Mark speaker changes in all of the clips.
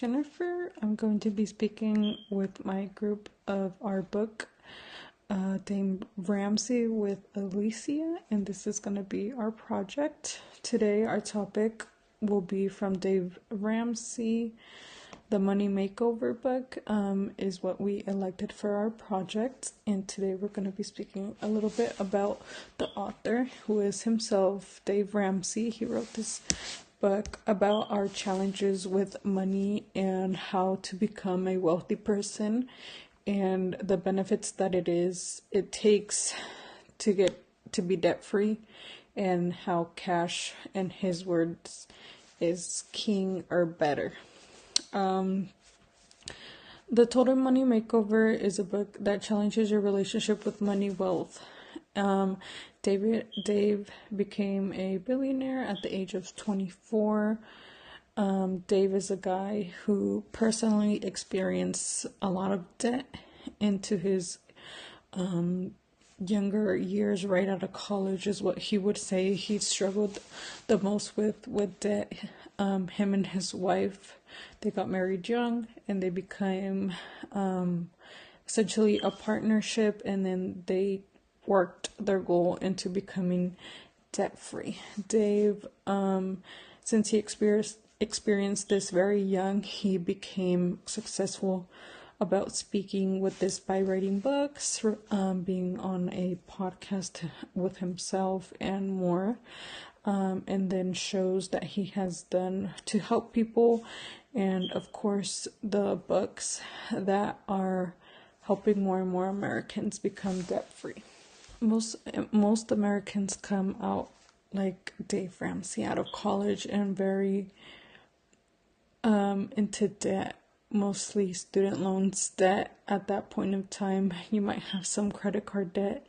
Speaker 1: Jennifer. I'm going to be speaking with my group of our book, Dame Ramsey with Alicia, and this is going to be our project. Today, our topic will be from Dave Ramsey. The Money Makeover book is what we elected for our project, and today we're going to be speaking a little bit about the author, who is himself Dave Ramsey. He wrote this book about our challenges with money and how to become a wealthy person and the benefits that it takes to get to be debt free, and how cash, in his words, is king or better. The Total Money Makeover is a book that challenges your relationship with money, wealth. Dave became a billionaire at the age of 24. Dave is a guy who personally experienced a lot of debt into his younger years. Right out of college is what he would say he struggled the most with debt. Him and his wife, they got married young, and they became essentially a partnership, and then they worked their goal into becoming debt free. Dave, since he experienced this very young, he became successful about speaking with this by writing books, being on a podcast with himself, and more. And then shows that he has done to help people, and of course the books that are helping more and more Americans become debt free. Most Americans come out like Dave Ramsey out of college and very into debt, mostly student loans debt. At that point of time, you might have some credit card debt,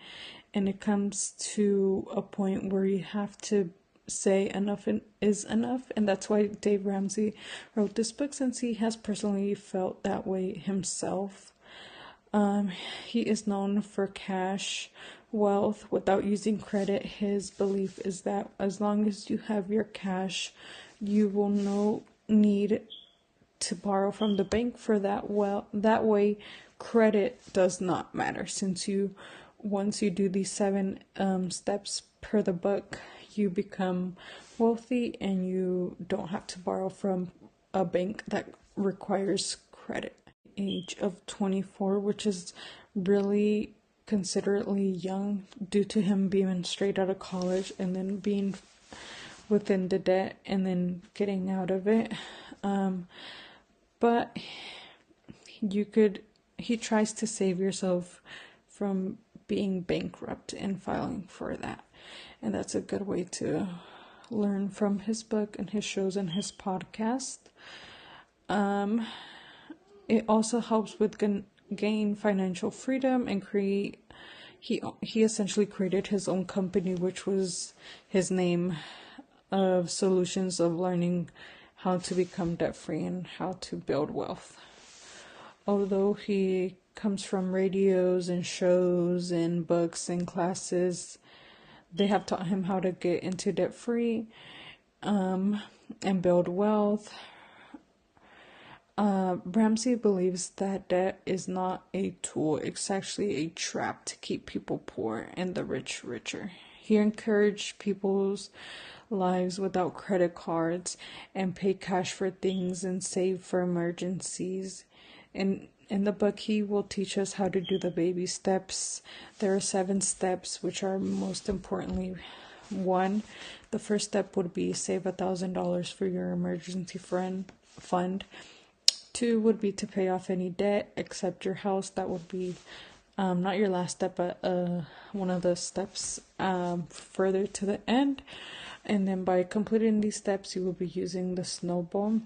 Speaker 1: and it comes to a point where you have to say enough is enough. And that's why Dave Ramsey wrote this book, since he has personally felt that way himself. He is known for cash wealth without using credit. His belief is that as long as you have your cash, you will no need to borrow from the bank for that. Well, that way credit does not matter, since once you do these 7 steps per the book, you become wealthy and you don't have to borrow from a bank that requires credit. Age of 24, which is really considerately young due to him being straight out of college and then being within the debt and then getting out of it. But he tries to save yourself from being bankrupt and filing for that. And that's a good way to learn from his book and his shows and his podcast. It also helps with gain financial freedom and create. He essentially created his own company, which was his name, of solutions of learning how to become debt free and how to build wealth. Although he comes from radios and shows and books and classes, they have taught him how to get into debt free and build wealth. Ramsey believes that debt is not a tool, it's actually a trap to keep people poor and the rich richer. He encouraged people's lives without credit cards and pay cash for things and save for emergencies. And in the book, he will teach us how to do the baby steps. There are 7 steps, which are most importantly: 1, the first step would be save $1,000 for your emergency fund. 2 would be to pay off any debt except your house. That would be not your last step, but one of the steps further to the end. And then by completing these steps, you will be using the snowball.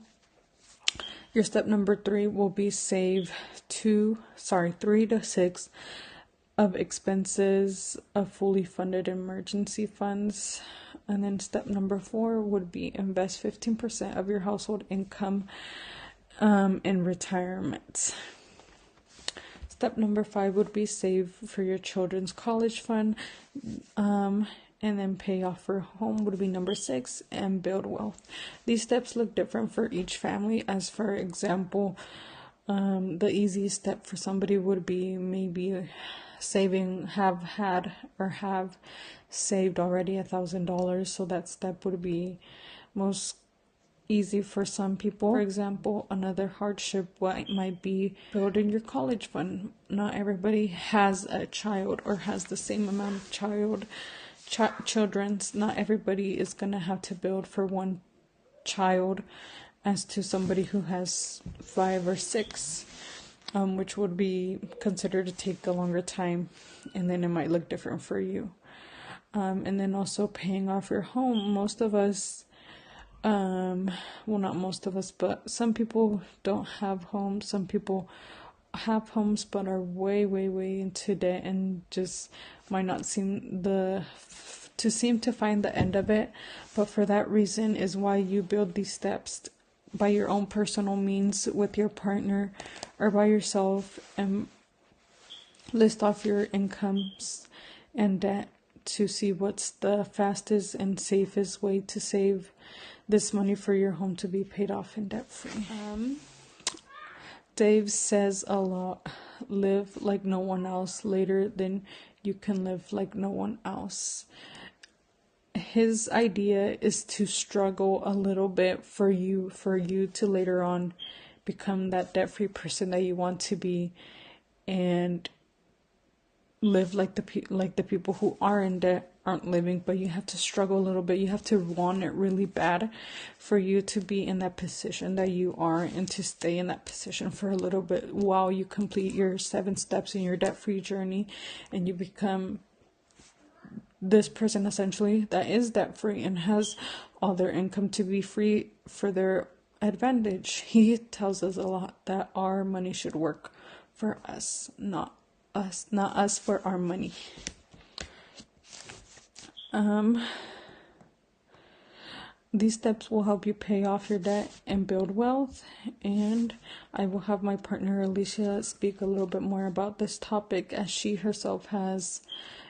Speaker 1: Your step number 3 will be save 3 to 6 of expenses of fully funded emergency funds. And then step number 4 would be invest 15% of your household income in retirement. Step number 5 would be save for your children's college fund. And then pay off your home would be number 6, and build wealth. These steps look different for each family. As for example, the easiest step for somebody would be maybe have saved already $1,000. So that step would be most easy for some people. For example, another hardship might be building your college fund. Not everybody has a child or has the same amount of children's. Not everybody is gonna have to build for one child as to somebody who has 5 or 6, which would be considered to take a longer time, and then it might look different for you. And then also paying off your home. Most of us, well, not most of us, but some people don't have homes. Some people have homes but are way into debt and just might not seem to find the end of it. But for that reason is why you build these steps by your own personal means with your partner or by yourself, and list off your incomes and debt to see what's the fastest and safest way to save this money for your home to be paid off and debt free. Dave says a lot, live like no one else later than you can live like no one else. His idea is to struggle a little bit for you to later on become that debt-free person that you want to be, and live like the people who are in debt aren't living. But you have to struggle a little bit. You have to want it really bad for you to be in that position that you are, and to stay in that position for a little bit while you complete your 7 steps in your debt-free journey, and you become this person essentially that is debt-free and has all their income to be free for their advantage. He tells us a lot that our money should work for us, not us for our money. These steps will help you pay off your debt and build wealth, and I will have my partner Alicia speak a little bit more about this topic, as she herself has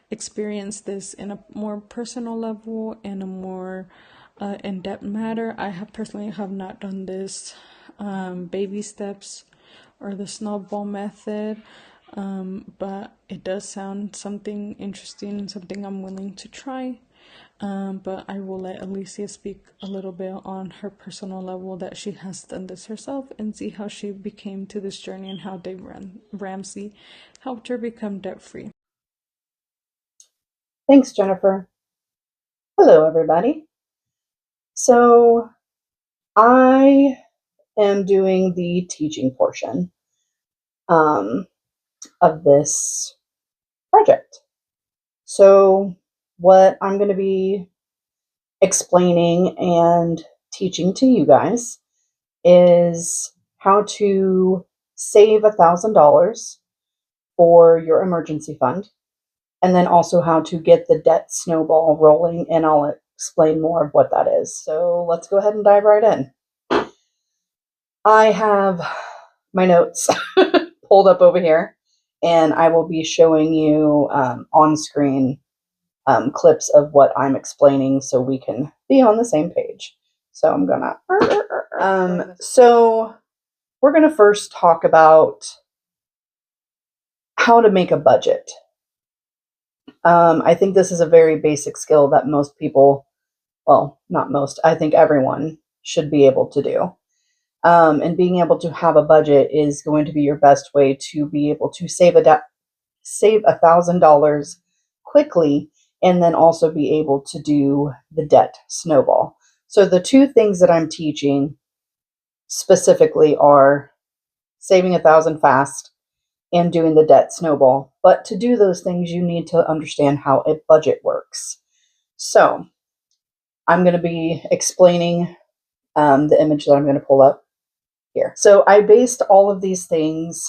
Speaker 1: experienced this in a more personal level and a more in-depth matter. I personally have not done this baby steps or the snowball method, but it does sound something interesting and something I'm willing to try. But I will let Alicia speak a little bit on her personal level that she has done this herself, and see how she became to this journey and how Dave Ramsey helped her become debt-free.
Speaker 2: Thanks, Jennifer. Hello, everybody. So I am doing the teaching portion of this project. So what I'm going to be explaining and teaching to you guys is how to save $1,000 for your emergency fund, and then also how to get the debt snowball rolling, and I'll explain more of what that is. So let's go ahead and dive right in. I have my notes pulled up over here, and I will be showing you on screen clips of what I'm explaining so we can be on the same page. So I'm gonna so we're gonna first talk about how to make a budget. I think this is a very basic skill that most people, well, not most, I think everyone should be able to do. And being able to have a budget is going to be your best way to be able to save $1,000 quickly, and then also be able to do the debt snowball. So the 2 things that I'm teaching specifically are saving $1,000 fast and doing the debt snowball. But to do those things, you need to understand how a budget works. So I'm going to be explaining the image that I'm going to pull up here. So I based all of these things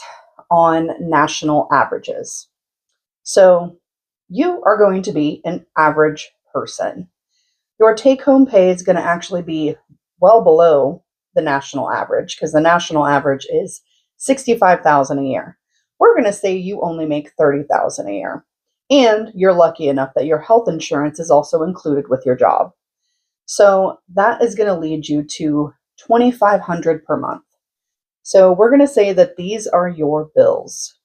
Speaker 2: on national averages. So you are going to be an average person. Your take-home pay is going to actually be well below the national average, because the national average is $65,000 a year. we're going to say you only make $30,000 a year. And you're lucky enough that your health insurance is also included with your job. So that is going to lead you to $2,500 per month. So we're going to say that these are your bills.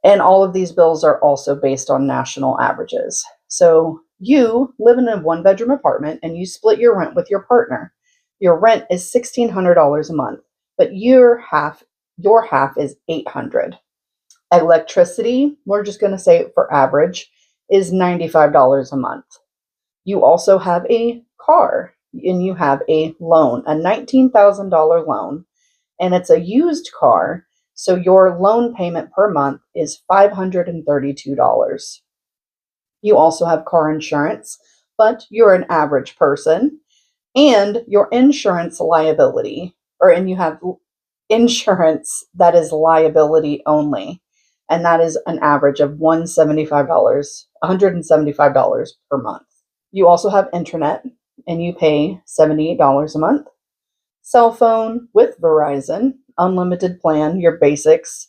Speaker 2: And all of these bills are also based on national averages. So you live in a one-bedroom apartment and you split your rent with your partner. Your rent is $1,600 a month, but your half is $800. Electricity, we're just going to say for average, is $95 a month. You also have a car and you have a loan, a $19,000 loan, and it's a used car. So your loan payment per month is $532. You also have car insurance, but you're an average person, and your insurance liability, and you have insurance that is liability only, and that is an average of $175 per month. You also have internet, and you pay $78 a month. Cell phone with Verizon, unlimited plan, your basics,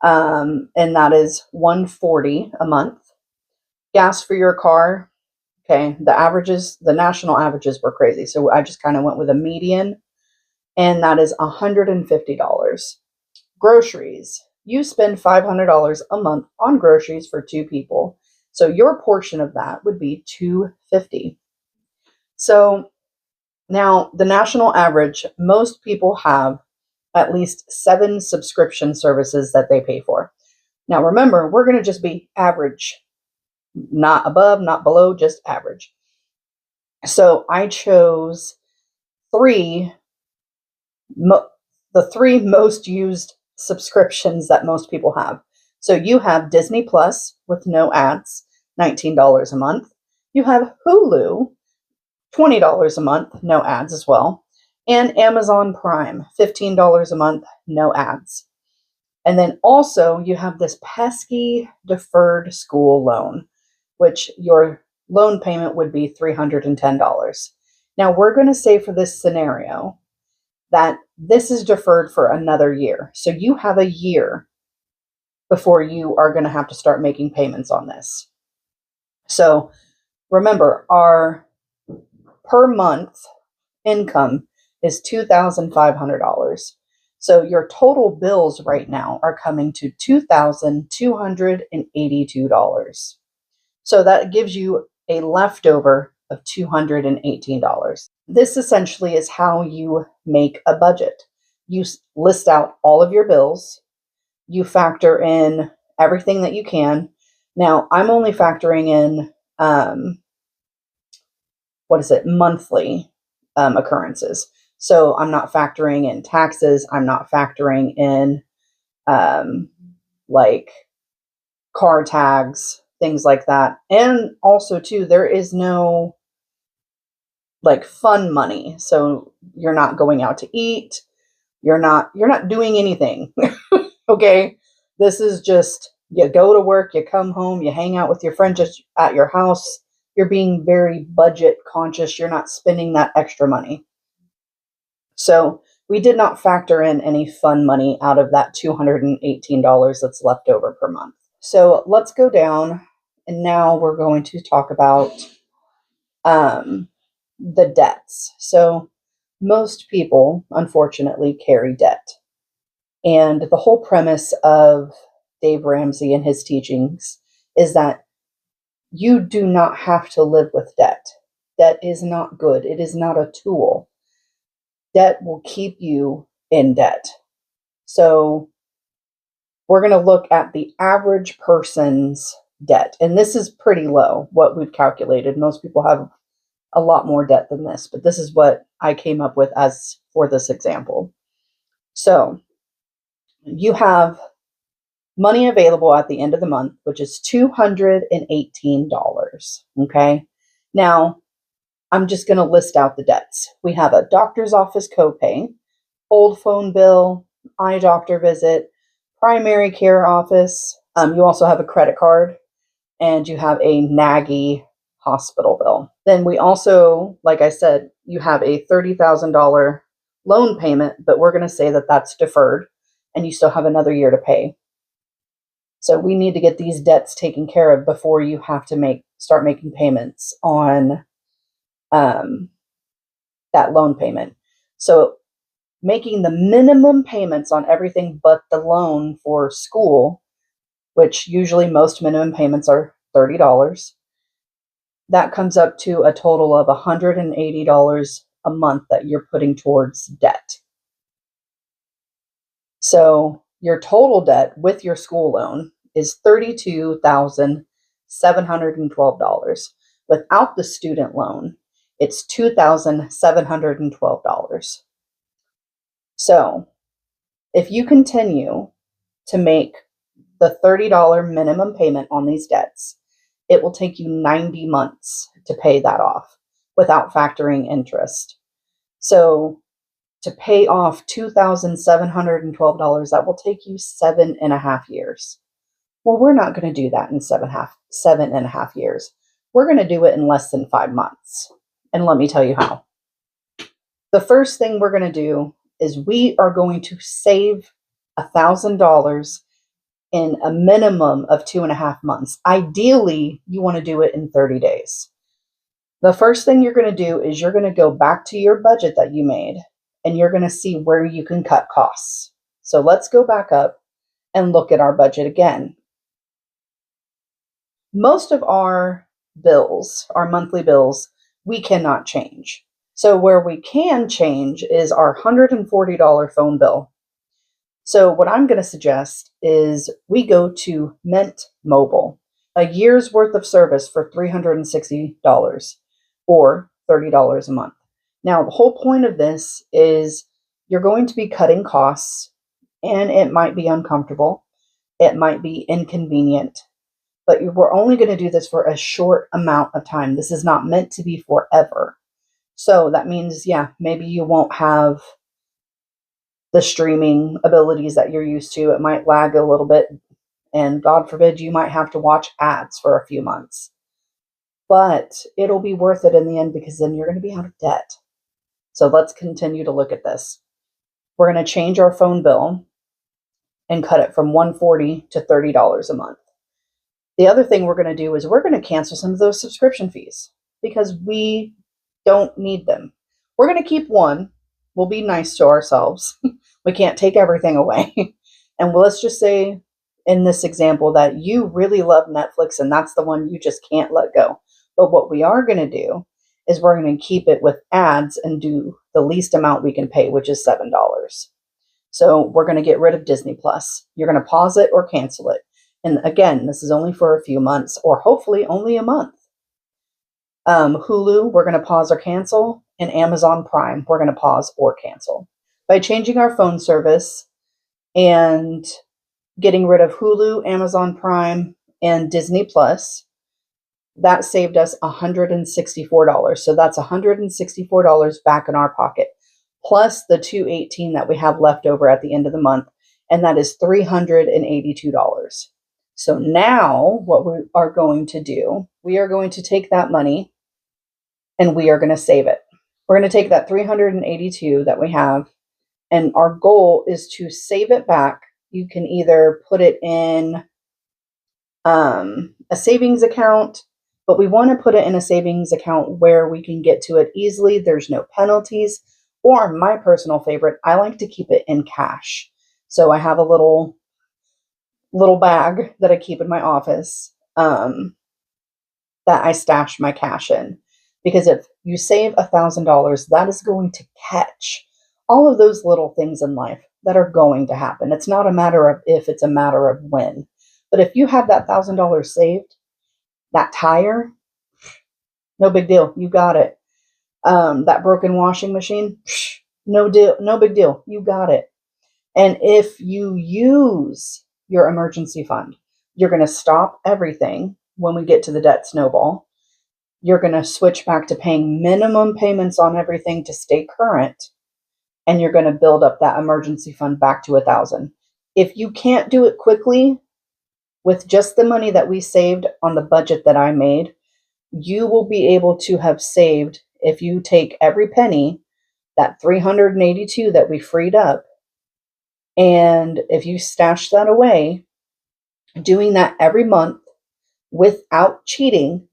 Speaker 2: and that is $140 a month. Gas for your car, okay, the national averages were crazy, so I just kind of went with a median, and that is $150. Groceries, you spend $500 a month on groceries for two people, so your portion of that would be $250. So now the national average, most people have at least 7 subscription services that they pay for. Now remember, we're going to just be average, not above, not below, just average. So I chose the 3 most used subscriptions that most people have. So you have Disney Plus with no ads, $19 a month. You have Hulu, $20 a month, no ads as well. And Amazon Prime, $15 a month, no ads. And then also you have this pesky deferred school loan, which your loan payment would be $310. Now we're going to say for this scenario that this is deferred for another year. So you have a year before you are going to have to start making payments on this. So remember, our per month income is $2,500. So your total bills right now are coming to $2,282. So that gives you a leftover of $218. This essentially is how you make a budget. You list out all of your bills. You factor in everything that you can. Now, I'm only factoring in, monthly occurrences. So I'm not factoring in taxes. I'm not factoring in like car tags, things like that. And also too, there is no like fun money. So you're not going out to eat. You're not doing anything. Okay. This is just, you go to work, you come home, you hang out with your friends just at your house. You're being very budget conscious. You're not spending that extra money. So we did not factor in any fun money out of that $218 that's left over per month. So let's go down, and now we're going to talk about the debts. So most people, unfortunately, carry debt. And the whole premise of Dave Ramsey and his teachings is that you do not have to live with debt. Debt is not good. It is not a tool. Debt will keep you in debt. So we're going to look at the average person's debt. And this is pretty low, what we've calculated. Most people have a lot more debt than this, but this is what I came up with as for this example. So you have money available at the end of the month, which is $218. Okay. Now, I'm just going to list out the debts. We have a doctor's office copay, old phone bill, eye doctor visit, primary care office. You also have a credit card, and you have a naggy hospital bill. Then we also, like I said, you have a $30,000 loan payment, but we're going to say that that's deferred, and you still have another year to pay. So we need to get these debts taken care of before you have to start making payments on um, that loan payment. So making the minimum payments on everything but the loan for school, which usually most minimum payments are $30, that comes up to a total of $180 a month that you're putting towards debt. So your total debt with your school loan is $32,712. Without the student loan, it's $2,712. So if you continue to make the $30 minimum payment on these debts, it will take you 90 months to pay that off without factoring interest. So to pay off $2,712, that will take you 7.5 years. Well, we're not going to do that in 7.5 years. We're going to do it in less than 5 months. And let me tell you how. The first thing we're going to do is we are going to save $1,000 in a minimum of 2.5 months. Ideally, you want to do it in 30 days. The first thing you're going to do is you're going to go back to your budget that you made and you're going to see where you can cut costs. So let's go back up and look at our budget again. Most of our bills, our monthly bills, we cannot change. So where we can change is our $140 phone bill. So what I'm going to suggest is we go to Mint Mobile, a year's worth of service for $360 or $30 a month. Now, the whole point of this is you're going to be cutting costs, and it might be uncomfortable. It might be inconvenient, but we're only going to do this for a short amount of time. This is not meant to be forever. So that means, yeah, maybe you won't have the streaming abilities that you're used to. It might lag a little bit, and God forbid, you might have to watch ads for a few months. But it'll be worth it in the end because then you're going to be out of debt. So let's continue to look at this. We're going to change our phone bill and cut it from $140 to $30 a month. The other thing we're going to do is we're going to cancel some of those subscription fees because we don't need them. We're going to keep one. We'll be nice to ourselves. We can't take everything away. And let's just say in this example that you really love Netflix and that's the one you just can't let go. But what we are going to do is we're going to keep it with ads and do the least amount we can pay, which is $7. So we're going to get rid of Disney Plus. You're going to pause it or cancel it. And again, this is only for a few months or hopefully only a month. Hulu, we're going to pause or cancel. And Amazon Prime, we're going to pause or cancel. By changing our phone service and getting rid of Hulu, Amazon Prime, and Disney Plus, that saved us $164. So that's $164 back in our pocket, plus the $218 that we have left over at the end of the month, and that is $382. So now what we are going to do, we are going to take that money and we are going to save it. We're going to take that $382 that we have, and our goal is to save it back. You can either put it in a savings account, but we want to put it in a savings account where we can get to it easily. There's no penalties. Or my personal favorite, I like to keep it in cash. So I have a little bag that I keep in my office that I stash my cash in. Because if you save $1,000, that is going to catch all of those little things in life that are going to happen. It's not a matter of if, it's a matter of when. But if you have that $1,000 saved, that tire, no big deal. You got it. That broken washing machine, no deal, no big deal. You got it. And if you use your emergency fund, you're going to stop everything when we get to the debt snowball. You're going to switch back to paying minimum payments on everything to stay current. And you're going to build up that emergency fund back to 1,000. If you can't do it quickly with just the money that we saved on the budget that I made, you will be able to have saved, if you take every penny, that 382 that we freed up, and if you stash that away Doing that every month without cheating,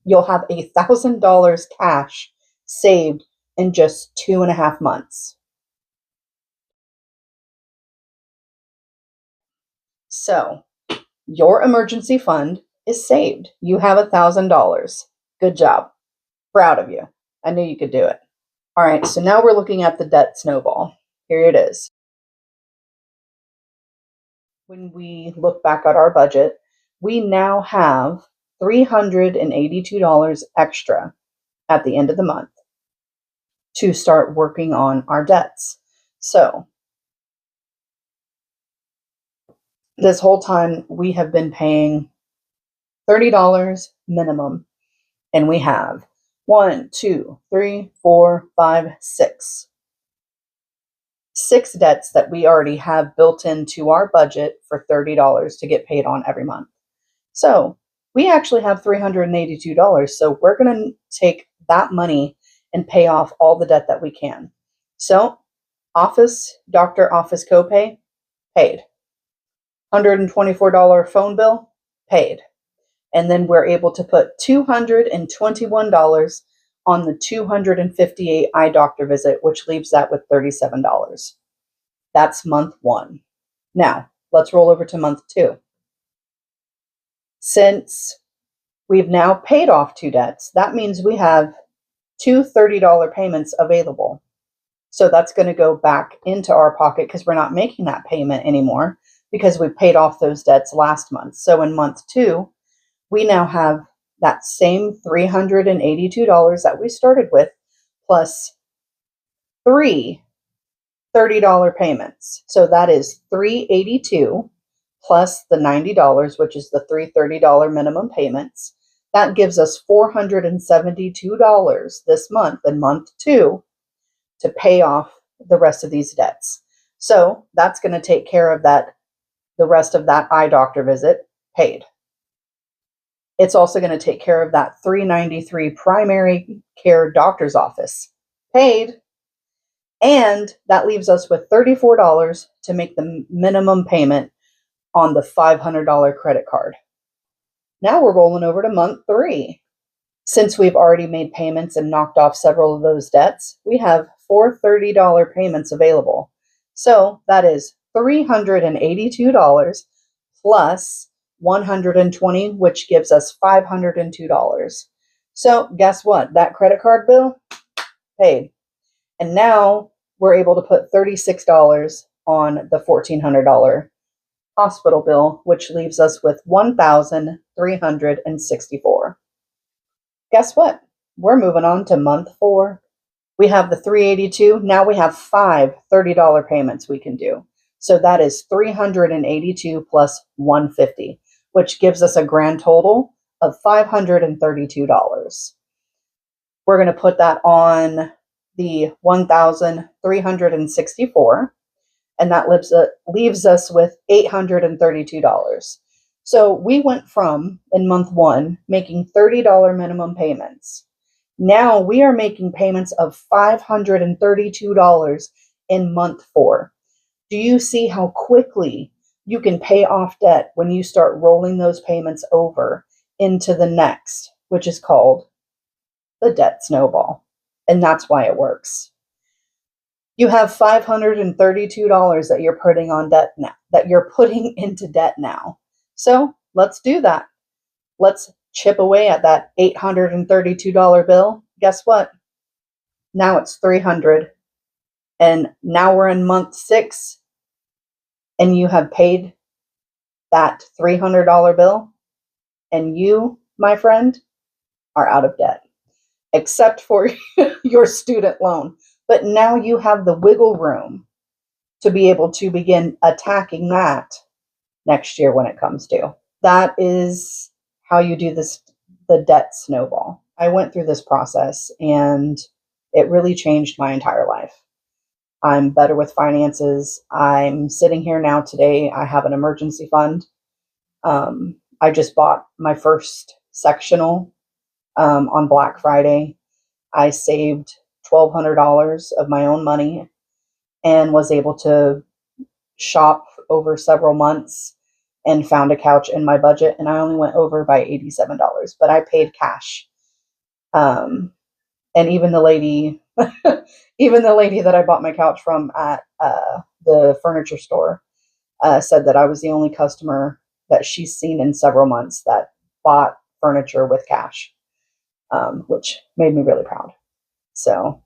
Speaker 2: you'll have $1,000 cash saved in just 2.5 months. So your emergency fund is saved. You have $1,000. Good job. Proud of you. I knew you could do it. All right, so now we're looking at the debt snowball. Here it is. When we look back at our budget, we now have $382 extra at the end of the month to start working on our debts. So this whole time we have been paying $30 minimum, and we have 1, 2, 3, 4, 5, 6 debts that we already have built into our budget for $30 to get paid on every month. So we actually have $382. So we're going to take that money and pay off all the debt that we can. So doctor office copay, paid. $124 phone bill, paid. And then we're able to put $221 on the 258 eye doctor visit, which leaves that with $37. That's month 1. Now, let's roll over to month 2. Since we've now paid off 2 debts, that means we have 2 $30 payments available. So that's going to go back into our pocket because we're not making that payment anymore because we paid off those debts last month. So in month 2, we now have that same $382 that we started with, plus 3 $30 payments. So that is $382 plus the $90, which is the $330 minimum payments. That gives us $472 this month in month 2 to pay off the rest of these debts. So that's going to take care of that, the rest of that eye doctor visit paid. It's also going to take care of that $393 primary care doctor's office paid. And that leaves us with $34 to make the minimum payment on the $500 credit card. Now we're rolling over to month 3. Since we've already made payments and knocked off several of those debts, we have 4 $30 payments available. So that is $382 plus $120, which gives us $502. So guess what? That credit card bill paid. And now we're able to put $36 on the $1,400 hospital bill, which leaves us with $1,364. Guess what? We're moving on to month 4. We have the $382. Now we have 5 $30 payments we can do. So that is $382 plus $150, which gives us a grand total of $532. We're going to put that on the $1,364, and that leaves us with $832. So we went from, in month 1, making $30 minimum payments. Now we are making payments of $532 in month 4. Do you see how quickly you can pay off debt when you start rolling those payments over into the next, which is called the debt snowball? And that's why it works. You have $532 that you're putting on debt now, that you're putting into debt now. So let's do that. Let's chip away at that $832 bill. Guess what? Now it's $300. And now we're in month 6, and you have paid that $300 bill, and you, my friend, are out of debt, except for your student loan. But now you have the wiggle room to be able to begin attacking that next year when it comes due. That is how you do this, the debt snowball. I went through this process, and it really changed my entire life. I'm better with finances. I'm sitting here now today. I have an emergency fund. I just bought my first sectional on Black Friday. I saved $1,200 of my own money and was able to shop over several months and found a couch in my budget, and I only went over by $87, but I paid cash. Um, and even the lady, even the lady that I bought my couch from at the furniture store, said that I was the only customer that she's seen in several months that bought furniture with cash, which made me really proud. So,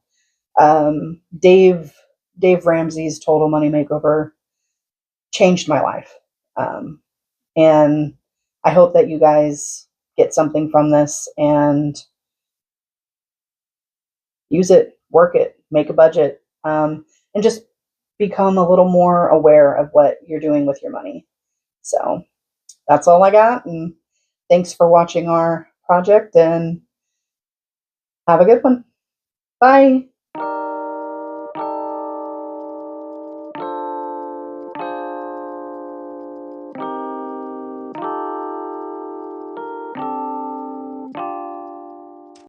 Speaker 2: Dave Ramsey's Total Money Makeover changed my life, and I hope that you guys get something from this and use it, work it, make a budget, and just become a little more aware of what you're doing with your money. So that's all I got. And thanks for watching our project, and have a good one. Bye.